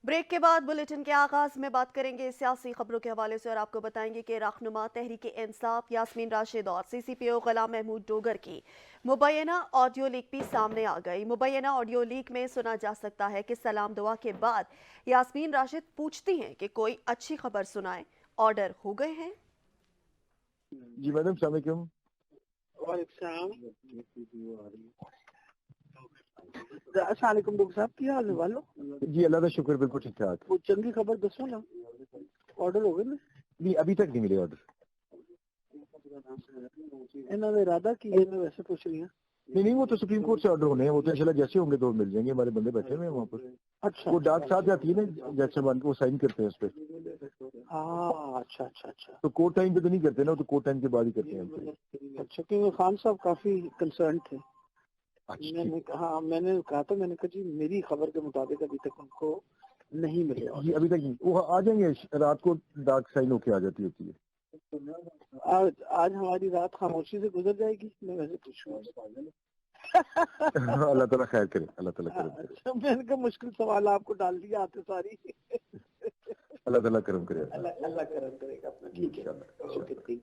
Break के बाद bulletin के आगाज में बात करेंगे सियासी खबरों के हवाले से और आपको बताएंगे कि रहनुमा तहरीक इंसाफ यास्मीन राशिद और सीसीपीओ गुलाम महमूद डोगर की मुबैना ऑडियो लीक भी सामने आ गई। मुबैना ऑडियो लीक में सुना जा सकता है कि सलाम दुआ के बाद यास्मीन राशिद पूछती हैं कि कोई अच्छी खबर सुनाए, ऑर्डर हो गए हैं। जी मैडम सलाम अलैकुम। अस्सलामुअलैकुम डॉक्टर साहब, क्या हाल है वालो? जी अल्लाह का शुक्र, बिल्कुल ठीक ठाक। वो चंगी खबर दसो ना, ऑर्डर हो गए ने? नहीं अभी तक नहीं मिले ऑर्डर। इन्होंने इरादा की है, मैं वैसे पूछ रही हूँ। नहीं वो तो सुप्रीम कोर्ट से ऑर्डर होने हैं, वो तो इंशाल्लाह जैसे होंगे तो मिल जाएंगे। हमारे बंदे बैठे हुए हैं वहाँ पर। अच्छा, वो डाक साहब जाती है ना जज साहब, वो साइन करते हैं उस पर। हाँ अच्छा अच्छा अच्छा तो कोर्ट टाइम पे तो नहीं करते ना, तो कोर्ट टाइम के बाद ही करते हैं। अच्छा, क्योंकि खान साहब काफी कंसर्न थे। अच्छा मैंने कहा मैंने कहा जी मेरी खबर के मुताबिक अभी तक उनको नहीं मिले। जी अभी तक नहीं, वो आ जाएंगे रात को, डाक साइन होके आ जाती होती है। आज हमारी रात खामोशी से गुजर जाएगी, मैं वैसे पूछूंगा। अल्लाह ताला खैर करे, अल्लाह ताला करे। अच्छा, मैंने कहा मुश्किल सवाल आपको डाल दिया आते सारी। अल्लाह ताला करम करे। अल्लाह करम करेगा अपना। ठीक है, ओके।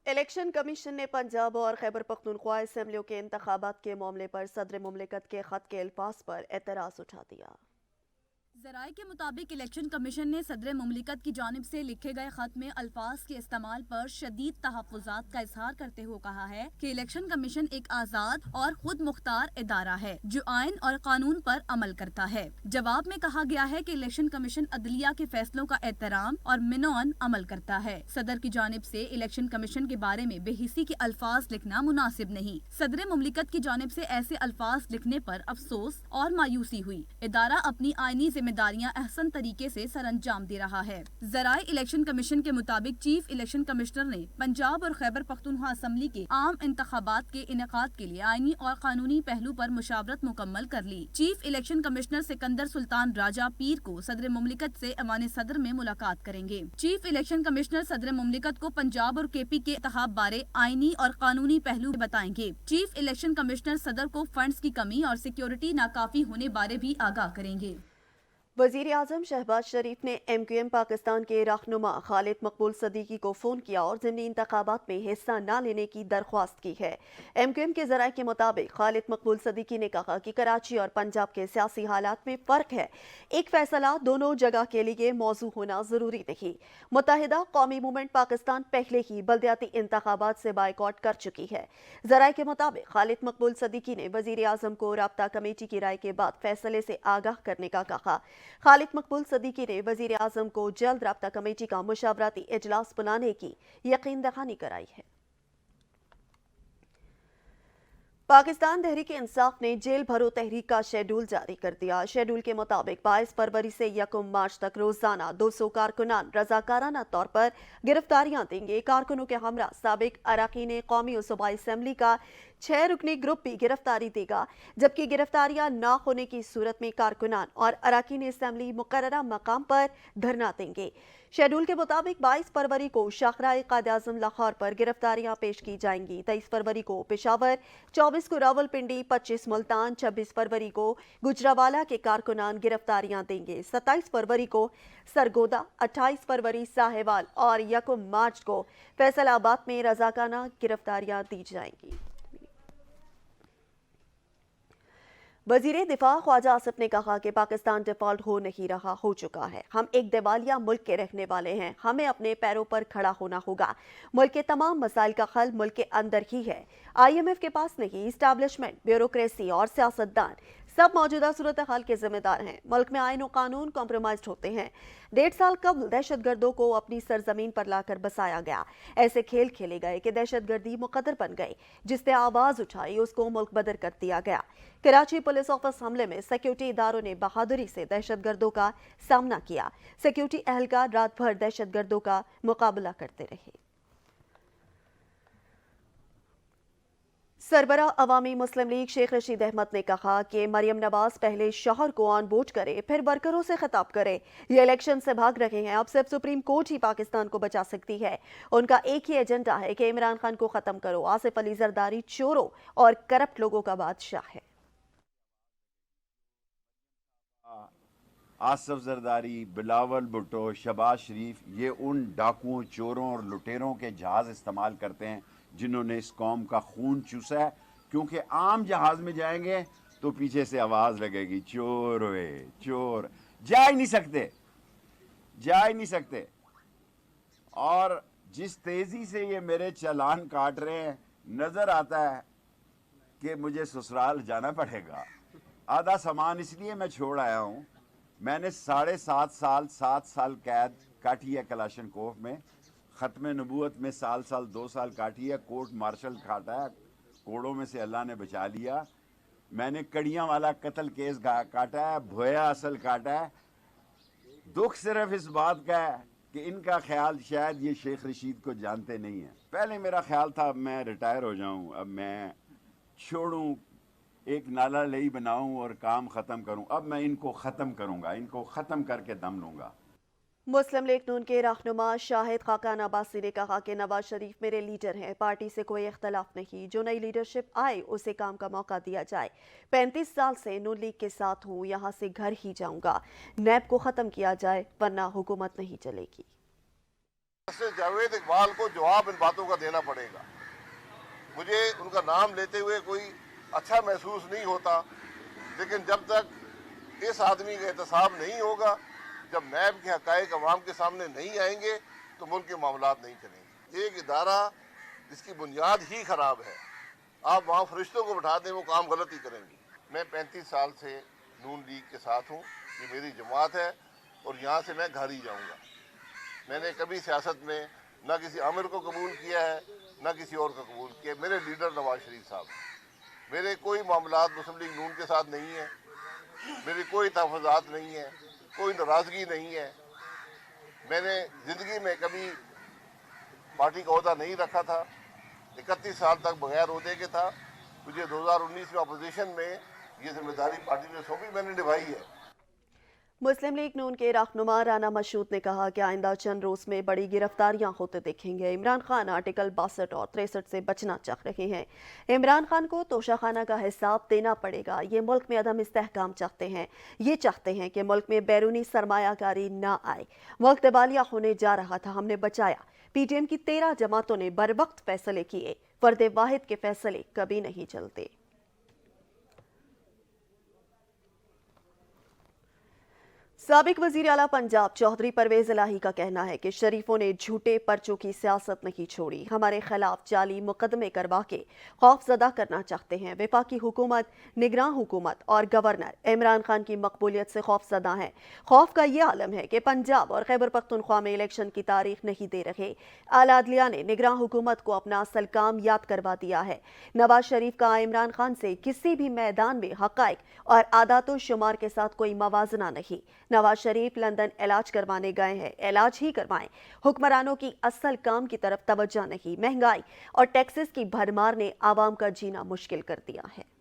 इलेक्शन कमीशन ने पंजाब और खैबर पख्तूनख्वा असम्बलियों के इंतखाबात के मामले पर सदर मुमलिकत के खत के अल्फाज पर एतराज़ उठा दिया। ज़राए के मुताबिक इलेक्शन कमीशन ने सदर मुमलिकत की जानिब से लिखे गए खत में अल्फाज के इस्तेमाल पर शदीद तहफ़्फ़ुज़ात का इजहार करते हुए कहा है कि इलेक्शन कमीशन एक आज़ाद और खुद मुख्तार इदारा है जो आइन और कानून पर अमल करता है। जवाब में कहा गया है कि इलेक्शन कमीशन अदलिया के फैसलों का एहतराम और मिनौन अमल करता है। सदर की जानिब से इलेक्शन कमीशन के बारे में बेहिसी के अल्फाज लिखना मुनासिब नहीं। सदर मुमलिकत की जानिब से ऐसे अल्फाज लिखने पर अफसोस और मायूसी हुई। इदारा अपनी आइनी जिम्मेदारियां अहसन तरीके से सरअंजाम दे रहा है। ज़राए इलेक्शन कमीशन के मुताबिक चीफ इलेक्शन कमिश्नर ने पंजाब और खैबर पख्तूनख्वा असम्बली के आम इंतखाबात के इनेकाद के लिए आइनी और कानूनी पहलू पर मुशावरत मुकम्मल कर ली। Chief election commissioner Sikandar Sultan Raja पीर को सदर मुमलिकत से ऐवान सदर में मुलाकात करेंगे। चीफ इलेक्शन कमिश्नर सदर मुमलिकत को पंजाब और केपी के इंतखाब बारे आइनी और कानूनी पहलू बताएंगे। चीफ इलेक्शन कमिश्नर सदर को फंड्स की कमी और सिक्योरिटी नाकाफी होने बारे भी आगाह करेंगे। वज़ीर आज़म शहबाज शरीफ ने MQM पाकिस्तान के रहनुमा खालिद मकबूल सदीकी को फ़ोन किया और ज़िमनी इंतखाबात में हिस्सा न लेने की दरख्वास्त की है। MQM के ज़राए के मुताबिक खालिद मकबूल सदीकी ने कहा कि कराची और पंजाब के सियासी हालात में फ़र्क है, एक फैसला दोनों जगह के लिए मौजू होना ज़रूरी नहीं। मुत्तहिदा कौमी मूवमेंट पाकिस्तान पहले ही बल्दियाती इंतखाबात से बाइकॉट कर चुकी है। ज़राए के मुताबिक खालिद मकबूल सदीकी ने वज़ीर आज़म को राब्ता कमेटी की राय के बाद फैसले से आगाह करने का कहा। खालिद मकबूल सदीकी ने वज़ीर आज़म को जल्द राब्ता कमेटी का मुशावरती इजलास बुलाने की यकीन दहानी कराई है। पाकिस्तान तहरीक इंसाफ ने जेल भरो तहरीक का शेड्यूल जारी कर दिया। शेड्यूल के मुताबिक 22 फरवरी से 1 मार्च तक रोजाना 200 कारकुनान रजाकाराना तौर पर गिरफ्तारियां देंगे। कारकुनों के हमरा साबिक अरकान कौमी और सूबाई असम्बली का 6 रुकनी ग्रुप भी गिरफ्तारी देगा, जबकि गिरफ्तारियां न होने की सूरत में कारकुनान और अरकान असम्बली मुकर्ररा मकाम पर धरना देंगे। शेड्यूल के मुताबिक 22 फरवरी को शाहराह कायद-ए-आज़म लाहौर पर गिरफ्तारियां पेश की जाएंगी। 23 फरवरी को पेशावर, 24 को रावलपिंडी, 25 मुल्तान, 26 फरवरी को गुजरावाला के कारकुनान गिरफ्तारियां देंगे। 27 फरवरी को सरगोदा, 28 फरवरी साहेवाल और 1 मार्च को फैसलाबाद में रजाकाना गिरफ्तारियां दी जाएंगी। वज़ीर दिफा ख्वाजा आसिफ ने कहा कि पाकिस्तान डिफॉल्ट हो नहीं रहा, हो चुका है। हम एक दिवालिया मुल्क के रहने वाले हैं, हमें अपने पैरों पर खड़ा होना होगा। मुल्क के तमाम मसाइल का हल मुल्क के अंदर ही है, IMF के पास नहीं। इस्टेब्लिशमेंट, ब्यूरोक्रेसी और सियासतदान सब मौजूदा सूरत हाल के जिम्मेदार हैं। मुल्क में आइन और कानून कॉम्प्रोमाइज होते हैं। 1.5 साल कबल दहशतगर्दों को अपनी सरजमीन पर लाकर बसाया गया। ऐसे खेल खेले गए कि दहशतगर्दी मुकद्दर बन गई। जिसने आवाज उठाई उसको मुल्क बदर कर दिया गया। कराची पुलिस ऑफिस हमले में सिक्योरिटी इदारों ने बहादुरी से दहशतगर्दों का सामना किया। सिक्योरिटी एहलकार रात भर दहशतगर्दों का मुकाबला करते रहे। सरबरा अवामी मुस्लिम लीग शेख रशीद अहमद ने कहा कि मरियम नवाज पहले शौहर को ऑन बोर्ड करे, फिर वर्करों से खिताब करे। ये इलेक्शन से भाग रहे हैं, अब सिर्फ सुप्रीम कोर्ट ही पाकिस्तान को बचा सकती है। उनका एक ही एजेंडा है कि इमरान खान को खत्म करो। आसिफ अली जरदारी चोरों और करप्ट लोगों का बादशाह है। آصف زرداری، بلاول بھٹو، شہباز شریف، یہ ان ڈاکوؤں، چوروں اور لٹیروں کے جہاز استعمال کرتے ہیں جنہوں نے اس قوم کا خون چوسا ہے. کیونکہ عام جہاز میں جائیں گے تو پیچھے سے آواز لگے گی چور ہوئے چور. جا ہی نہیں سکتے، جا ہی نہیں سکتے. اور جس تیزی سے یہ میرے چالان کاٹ رہے ہیں، نظر آتا ہے کہ مجھے سسرال جانا پڑے گا. آدھا سامان اس لیے میں چھوڑ آیا ہوں. میں نے 7.5 سال قید کاٹی ہے کلاشنکوف میں. ختم نبوت میں سال 2 سال کاٹی ہے. کورٹ مارشل کاٹا ہے، کوڑوں میں سے اللہ نے بچا لیا. میں نے کڑیاں والا قتل کیس کاٹا ہے، بھویا اصل کاٹا ہے. دکھ صرف اس بات کا ہے کہ ان کا خیال شاید یہ شیخ رشید کو جانتے نہیں ہیں. پہلے میرا خیال تھا اب میں ریٹائر ہو جاؤں، اب میں چھوڑوں، ایک نالا لئی بناؤں اور کام ختم کروں. اب میں ان کو ختم کروں گا، ان کو ختم کر کے دم لوں گا. مسلم لیگ نون کے رہنما شاہد خاقان عباسی نے کہا کہ نواز شریف میرے لیڈر ہیں، پارٹی سے کوئی اختلاف نہیں. جو نئی لیڈرشپ آئے اسے کام کا موقع دیا جائے. 35 سال سے نون لیگ کے ساتھ ہوں، یہاں سے گھر ہی جاؤں گا. نیب کو ختم کیا جائے ورنہ حکومت نہیں چلے گی. جاوید اقبال کو جواب ان باتوں کا دینا پڑے گا. مجھے ان کا نام لیتے ہوئے کوئی اچھا محسوس نہیں ہوتا، لیکن جب تک اس آدمی کا احتساب نہیں ہوگا، جب نیب کے حقائق عوام کے سامنے نہیں آئیں گے تو ملک کے معاملات نہیں چلیں گے. ایک ادارہ جس کی بنیاد ہی خراب ہے، آپ وہاں فرشتوں کو بٹھا دیں وہ کام غلط ہی کریں گے. میں 35 سال سے نون لیگ کے ساتھ ہوں، یہ میری جماعت ہے اور یہاں سے میں گھر ہی جاؤں گا. میں نے کبھی سیاست میں نہ کسی عامر کو قبول کیا ہے نہ کسی اور کو قبول کیا. میرے لیڈر نواز شریف صاحب، میرے کوئی معاملات مسلم لیگ نون کے ساتھ نہیں ہیں، میری کوئی تحفظات نہیں ہیں، کوئی ناراضگی نہیں ہے. میں نے زندگی میں کبھی پارٹی کا عہدہ نہیں رکھا تھا، 31 سال تک بغیر عہدے کے تھا. مجھے 2019 میں اپوزیشن میں یہ ذمہ داری پارٹی نے سونپی، میں نے نبھائی ہے. مسلم لیگ نون کے رہنما رانا مشہود نے کہا کہ آئندہ چند روز میں بڑی گرفتاریاں ہوتے دیکھیں گے. عمران خان آرٹیکل 62 اور 63 سے بچنا چاہ رہے ہیں. عمران خان کو توشہ خانہ کا حساب دینا پڑے گا. یہ ملک میں عدم استحکام چاہتے ہیں، یہ چاہتے ہیں کہ ملک میں بیرونی سرمایہ کاری نہ آئے. ملک دیوالیہ ہونے جا رہا تھا، ہم نے بچایا. پی ٹی ایم کی 13 جماعتوں نے بر وقت فیصلے کیے. فرد واحد کے فیصلے کبھی نہیں چلتے. سابق وزیر اعلیٰ پنجاب چودھری پرویز الہی کا کہنا ہے کہ شریفوں نے جھوٹے پرچوں کی سیاست نہیں چھوڑی، ہمارے خلاف جعلی مقدمے کروا کے خوف زدہ کرنا چاہتے ہیں. وفاقی حکومت، نگراں حکومت اور گورنر عمران خان کی مقبولیت سے خوف زدہ ہیں. خوف کا یہ عالم ہے کہ پنجاب اور خیبر پختونخوا میں الیکشن کی تاریخ نہیں دے رہے. اعلیٰ عدلیہ نے نگراں حکومت کو اپنا اصل کام یاد کروا دیا ہے. نواز شریف کا عمران خان سے کسی بھی میدان میں حقائق اور اعداد و شمار کے ساتھ کوئی موازنہ نہیں. نواز شریف لندن علاج کروانے گئے ہیں، علاج ہی کروائیں. حکمرانوں کی اصل کام کی طرف توجہ نہیں. مہنگائی اور ٹیکسز کی بھرمار نے عوام کا جینا مشکل کر دیا ہے.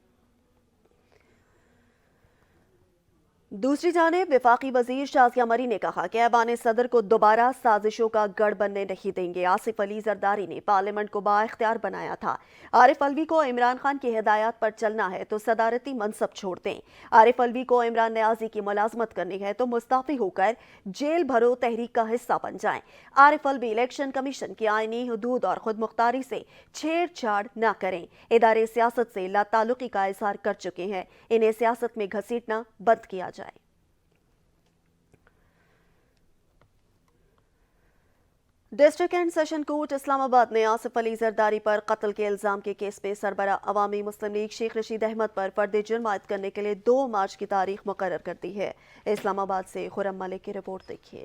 دوسری جانب وفاقی وزیر شازیہ مری نے کہا کہ ایوان صدر کو دوبارہ سازشوں کا گڑھ بننے نہیں دیں گے. آصف علی زرداری نے پارلیمنٹ کو بااختیار بنایا تھا. عارف الوی کو عمران خان کی ہدایات پر چلنا ہے تو صدارتی منصب چھوڑ دیں. عارف الوی کو عمران نیازی کی ملازمت کرنی ہے تو مستعفی ہو کر جیل بھرو تحریک کا حصہ بن جائیں. عارف الوی الیکشن کمیشن کی آئینی حدود اور خود مختاری سے چھیڑ چھاڑ نہ کریں. ادارے سیاست سے لا تعلقی کا اظہار کر چکے ہیں، انہیں سیاست میں گھسیٹنا بند کیا جائے. ڈسٹرکٹ اینڈ سیشن کورٹ اسلام آباد نے آصف علی زرداری پر قتل کے الزام کے کیس میں سربراہ عوامی مسلم لیگ شیخ رشید احمد پر فرد جرم عائد کرنے کے لیے 2 مارچ کی تاریخ مقرر کر دی ہے. اسلام آباد سے خرم ملک کی رپورٹ دیکھیے.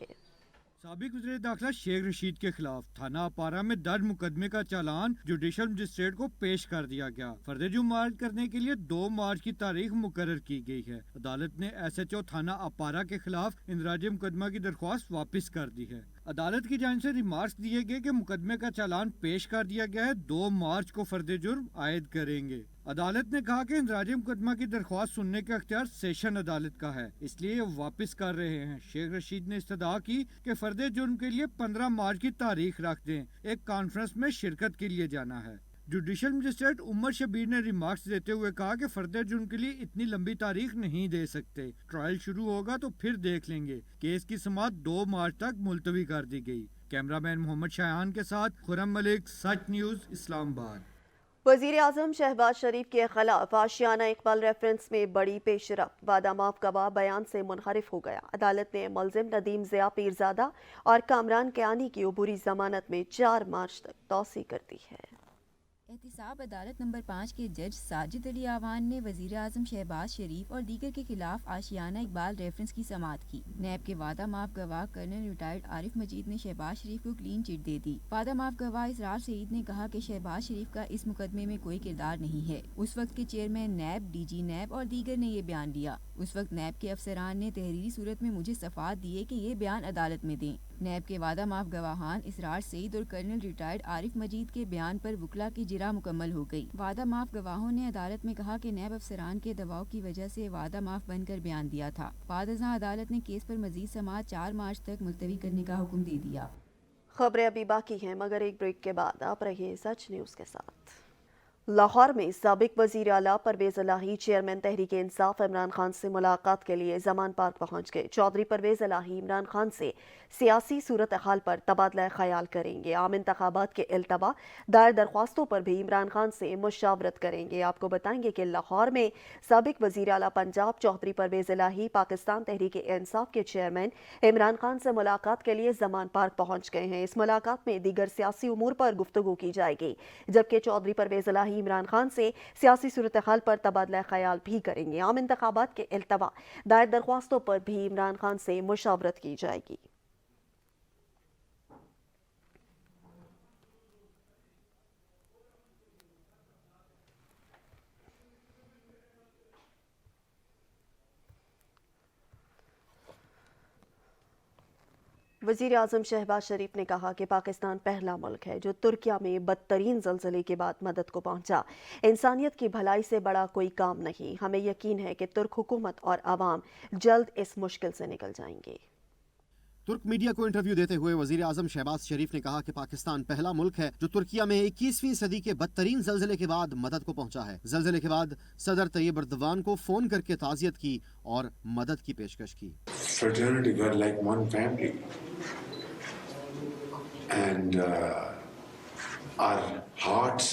سابق وزیر داخلہ شیخ رشید کے خلاف تھانہ اپارہ میں درج مقدمے کا چالان جوڈیشل مجسٹریٹ کو پیش کر دیا گیا. فرد جرم عائد کرنے کے لیے 2 مارچ کی تاریخ مقرر کی گئی ہے. عدالت نے ایس ایچ او تھانہ اپارہ کے خلاف اندراج مقدمہ کی درخواست واپس کر دی ہے. عدالت کی جانب سے ریمارکس دیے گئے کہ مقدمے کا چالان پیش کر دیا گیا ہے، 2 مارچ کو فرد جرم عائد کریں گے. عدالت نے کہا کہ اندراج مقدمہ کی درخواست سننے کا اختیار سیشن عدالت کا ہے، اس لیے یہ واپس کر رہے ہیں. شیخ رشید نے استدعا کی کہ فرد جرم کے لیے 15 مارچ کی تاریخ رکھ دیں، ایک کانفرنس میں شرکت کے لیے جانا ہے. जुडिशल मजिस्ट्रेट उमर शबीर ने रिमार्क्स देते हुए कहा कि फर्दर जुर्म के लिए इतनी लंबी तारीख नहीं दे सकते। ट्रायल शुरू होगा तो फिर देख लेंगे। केस की समाअत 2 मार्च तक मुलतवी कर दी गई। कैमरामैन मोहम्मद शायान के साथ खुरम मलिक, सच न्यूज़, इस्लामाबाद। वज़ीर आज़म शहबाज शरीफ के खिलाफ आशियाना इकबाल रेफरेंस में बड़ी पेशरफ्त। वादा माफ गवाह बयान से मुनहरिफ हो गया। अदालत ने मुलजिम नदीम ज़िया पीरजादा और कामरान कियानी की अबूरी जमानत में 4 मार्च तक तौसी कर दी है। एहतिसाब अदालत नंबर 5 के जज साजिद अली आवान ने वज़ीर आज़म शहबाज शरीफ और दीगर के खिलाफ आशियाना इकबाल रेफरेंस की समाअत की। नैब के वादा माफ गवाह कर्नल रिटायर्ड आरिफ मजीद ने शहबाज शरीफ को क्लीन चिट दे दी। वादा माफ गवाह इसरार सईद ने कहा कि शहबाज शरीफ का इस मुकदमे में कोई किरदार नहीं है। उस वक्त के चेयरमैन नैब, DG नैब और दीगर ने ये बयान दिया। उस वक्त नैब के अफसरान ने तहरीरी सूरत में मुझे सफ़ात दिए कि ये बयान अदालत में दें। नैब के वादा माफ गवाहान इसरार सईद और कर्नल रिटायर्ड आरिफ मजीद के बयान पर वकला की जिरा मुकम्मल हो गई। वादा माफ गवाहों ने अदालत में कहा कि नैब अफसरान के दबाव की वजह से वादा माफ बनकर बयान दिया था। बाद अज़ां अदालत ने केस पर मजीद समाअत 4 मार्च तक मुलतवी करने का हुक्म दे दिया। खबरें अभी बाकी हैं, मगर एक ब्रेक के बाद आप रहिए सच न्यूज़ के साथ। लाहौर में साबिक वज़ीर आला परवेज़ इलाही चेयरमैन तहरीक इंसाफ इमरान खान से मुलाकात के लिए ज़मान पार्क पहुंच गए। चौधरी परवेज़ इलाही इमरान खान से सियासी सूरत हाल पर तबादला ख्याल करेंगे। आम इंतखाबात के इल्तवा दायर दरख्वास्तों पर भी इमरान खान से मुशावरत करेंगे। आपको बताएंगे कि लाहौर में साबिक वज़ीर आला पंजाब चौधरी परवेज़ इलाही पाकिस्तान तहरीक इंसाफ के चेयरमैन इमरान खान से मुलाकात के लिए ज़मान पार्क पहुंच गए हैं। इस मुलाकात में दीगर सियासी उमूर पर गुफ्तगू की जाएगी, जबकि चौधरी परवेज़ इलाही इमरान खान से सियासी सूरत हाल पर तबादला ख्याल भी करेंगे। आम इंतखाबात के इल्तवा दायर दरख्वास्तों पर भी इमरान खान से मुशावरत की जाएगी। वज़ीर आज़म शहबाज शरीफ ने कहा कि पाकिस्तान पहला मुल्क है जो तुर्किया में बदतरीन ज़लज़ले के बाद मदद को पहुंचा। इंसानियत की भलाई से बड़ा कोई काम नहीं। हमें यकीन है कि तुर्क हुकूमत और आवाम जल्द इस मुश्किल से निकल जाएंगे। तुर्क मीडिया को इंटरव्यू देते हुए वजीर आजम शहबाज शरीफ ने कहा कि पाकिस्तान पहला मुल्क है जो तुर्किया में 21वीं सदी के बदतरीन जलजले के बाद मदद को पहुंचा है। जलजले के बाद सदर तैयब अर्दवान को फोन करके ताज़ियत की और मदद की पेशकश की। Fraternity were like one family, and our hearts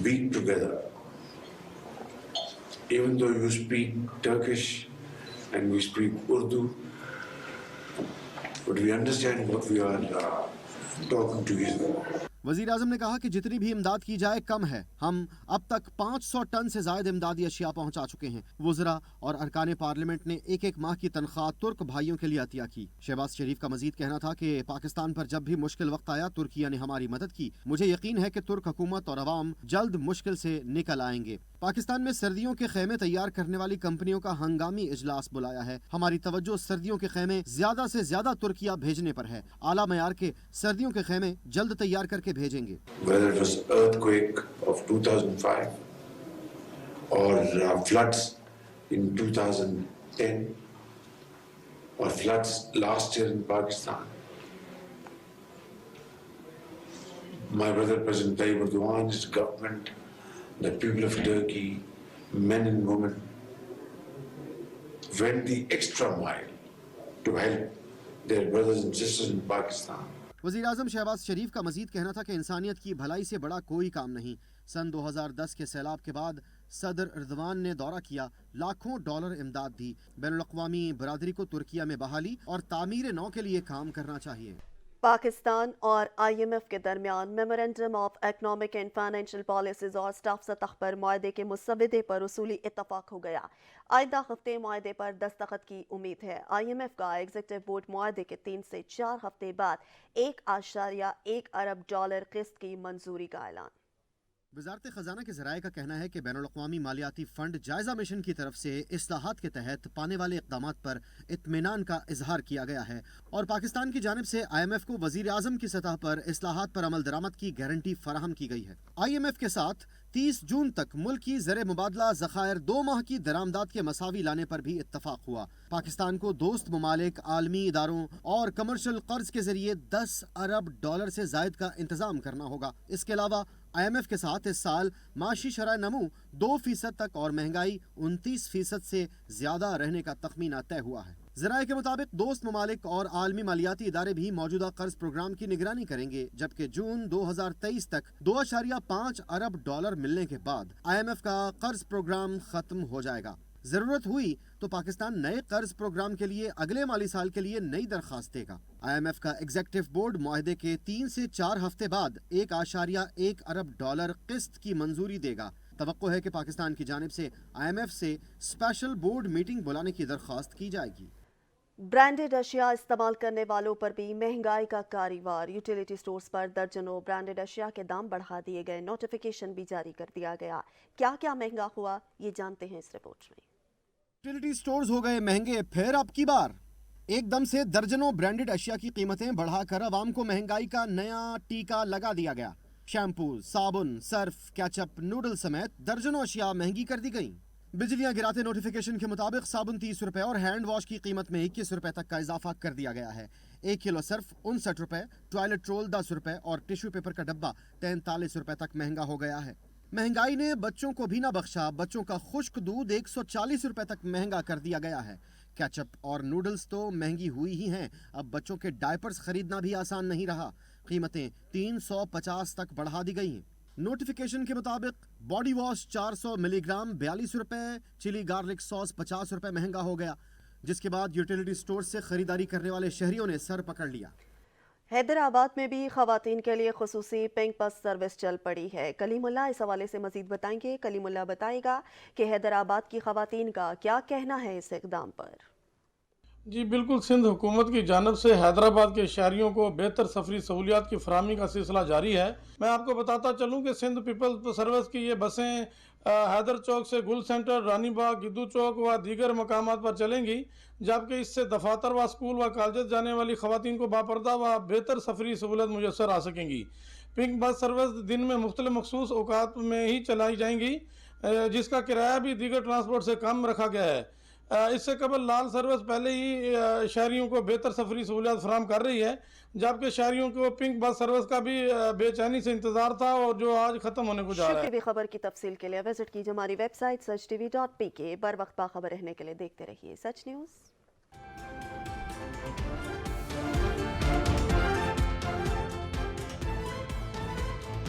beat together. Even though you speak Turkish and we speak Urdu, but we understand what we are talking to each other. वजीर आजम ने कहा कि जितनी भी इमदाद की जाए कम है। हम अब तक 500 टन से ज्यादा इमदादी अशिया पहुंचा चुके हैं। वज़रा और अरकान पार्लियामेंट ने एक एक माह की तनख्वाह तुर्क भाइयों के लिए अतिया की। शहबाज शरीफ का मजीद कहना था कि पाकिस्तान पर जब भी मुश्किल वक्त आया तुर्किया ने हमारी मदद की। मुझे यकीन है कि तुर्क हुकूमत और अवाम जल्द मुश्किल से निकल आएंगे। पाकिस्तान में सर्दियों के खेमे तैयार करने वाली कंपनियों का हंगामी इजलास बुलाया है। हमारी तवज्जो सर्दियों के खेमे ज्यादा से ज्यादा तुर्किया भेजने पर है। आला मयार के सर्दियों के खेमे जल्द तैयार करके भेजेंगे। Whether it was earthquake of 2005 or floods in 2010 or floods last year in Pakistan, my brother President Tayyip Erdogan, his government, the people of Turkey, men and women went the extra mile to help their brothers and sisters in Pakistan. वज़ीर आज़म शहबाज शरीफ का मजीद कहना था कि इंसानियत की भलाई से बड़ा कोई काम नहीं। सन 2010 के सैलाब के बाद सदर अर्दवान ने दौरा किया, लाखों डॉलर इमदाद दी। बैनुल-अक़वामी बरादरी को तुर्किया में बहाली और तामीर नौ के लिए काम करना चाहिए। पाकिस्तान और IMF के दरमियान memorandum of economic and financial policies और स्टाफ सतह पर मुआहदे के मुसवदे पर उसूली इत्तफाक हो गया। आइंदा हफ्ते मुआहदे पर दस्तखत की उम्मीद है। IMF का एग्जीक्यूटिव बोर्ड मुआहदे के 3 से 4 हफ्ते बाद $1.1 अरब किस्त की मंजूरी का ऐलान। वज़ारत ख़ज़ाना के ज़राए का कहना है कि बैनुल-अक़वामी मालियाती फ़ंड जायज़ा मिशन की तरफ से इस्लाहात के तहत पाने वाले इक़दामात पर इत्मीनान का इजहार किया गया है और पाकिस्तान की जानिब से IMF को वज़ीर आज़म की सतह पर इस्लाहात पर अमल दरामद की गारंटी फराहम की गई है। IMF के साथ 30 जून तक मुल्क की ज़र मुबादला ज़खायर 2 माह की दरामदात के मसावी लाने पर भी इत्तफाक हुआ। पाकिस्तान को दोस्त ममालिक, आलमी इदारों और कमर्शल कर्ज के जरिए $10 अरब से जायद का इंतजाम करना होगा। इसके अलावा IMF के साथ इस साल माशी शरह नमू 2% तक और महंगाई 29% से ज्यादा रहने का तखमीना तय हुआ है। ज़राए के मुताबिक दोस्त ममालिक और आलमी मालियाती इदारे भी मौजूदा कर्ज प्रोग्राम की निगरानी करेंगे, जबकि जून 2023 तक 2.5 अरब डॉलर मिलने के बाद IMF का कर्ज प्रोग्राम खत्म हो जाएगा। जरूरत हुई तो पाकिस्तान नए कर्ज प्रोग्राम के लिए अगले माली साल के लिए नई दरखास्त देगा। IMF का एग्जीक्यूटिव बोर्ड मुआहदे के 3 से 4 हफ्ते बाद 1.1 अरब डॉलर किस्त की मंजूरी देगा। तवक्को है कि पाकिस्तान की जानिब से IMF से स्पेशल बोर्ड मीटिंग बुलाने की दरखास्त की जाएगी। ब्रांडेड अशिया इस्तेमाल करने वालों पर भी महंगाई का कारीवार। यूटिलिटी स्टोर्स पर दर्जनों ब्रांडेड अशिया के दाम बढ़ा दिए गए, नोटिफिकेशन भी जारी कर दिया गया। क्या क्या महंगा हुआ, ये जानते हैं इस रिपोर्ट में। यूटिलिटी स्टोर्स हो गए महंगे फिर अब की बार। एकदम से दर्जनों ब्रांडेड अशिया की कीमतें बढ़ाकर आवाम को महंगाई का नया टीका लगा दिया गया। शैम्पू, साबुन, सर्फ, केचप, नूडल समेत दर्जनों अशिया महंगी कर दी गई। बिजलियां गिराते नोटिफिकेशन के मुताबिक साबुन 30 रुपए और हैंड वॉश की कीमत में 21 रुपए तक का इजाफा कर दिया गया है। 1 किलो सर्फ 59 रुपए, टॉयलेट रोल 10 रुपए और टिश्यू पेपर का डब्बा 43 रुपए तक महंगा हो गया है। महंगाई ने बच्चों को भी ना बख्शा, बच्चों का खुश्क दूध 140 रुपए तक महंगा कर दिया गया है। केचप और नूडल्स तो महंगी हुई ही हैं, अब बच्चों के डायपर्स खरीदना भी आसान नहीं रहा। कीमतें 350 तक बढ़ा दी गई हैं। नोटिफिकेशन के मुताबिक बॉडी वॉश 400 मिलीग्राम 42 रुपए, चिली गार्लिक सॉस 50 रुपए महंगा हो गया, जिसके बाद यूटिलिटी स्टोर से खरीदारी करने वाले शहरियों ने सर पकड़ लिया। हैदराबाद में भी खवातीन के लिए खुसूसी पिंक बस सर्विस चल पड़ी है। कलीमुल्ला इस हवाले से मजीद बताएंगे। कलीमुल्ला बताएगा कि हैदराबाद की खवातीन का क्या कहना है इस इक़दाम पर। जी बिल्कुल, सिंध हुकूमत की जानब से हैदराबाद के शहरियों को बेहतर सफरी सहूलियात की फराहमी का सिलसिला जारी है। मैं आपको बताता चलूँ कि सिंध पीपल्स सर्विस की ये बसें हैदर चौक से गुल सेंटर, रानी बाग, गिद्दू चौक व दीगर मकामात पर चलेंगी, जबकि इससे दफातर व स्कूल व कॉलेज जाने वाली खवातीन को बापर्दा व बेहतर सफरी सहूलत मुयसर आ सकेंगी। पिंक बस सर्विस दिन में मुख्तलिफ मखसूस औकात में ही चलाई जाएंगी, जिसका किराया भी दीगर ट्रांसपोर्ट से कम रखा गया है। इससे कबल लाल सर्विस पहले ही शहरियों को बेहतर सफरी सहूलियात फराहम कर रही है, जबकि शहरियों को पिंक बस सर्विस का भी बेचैनी से इंतजार था और जो आज खत्म होने को जा रहा है। टीवी खबर की तफसील के लिए विजिट कीजिए हमारी वेबसाइट sach.tv.pk। बर वक्त बाखबर रहने के लिए देखते रहिए सच न्यूज़।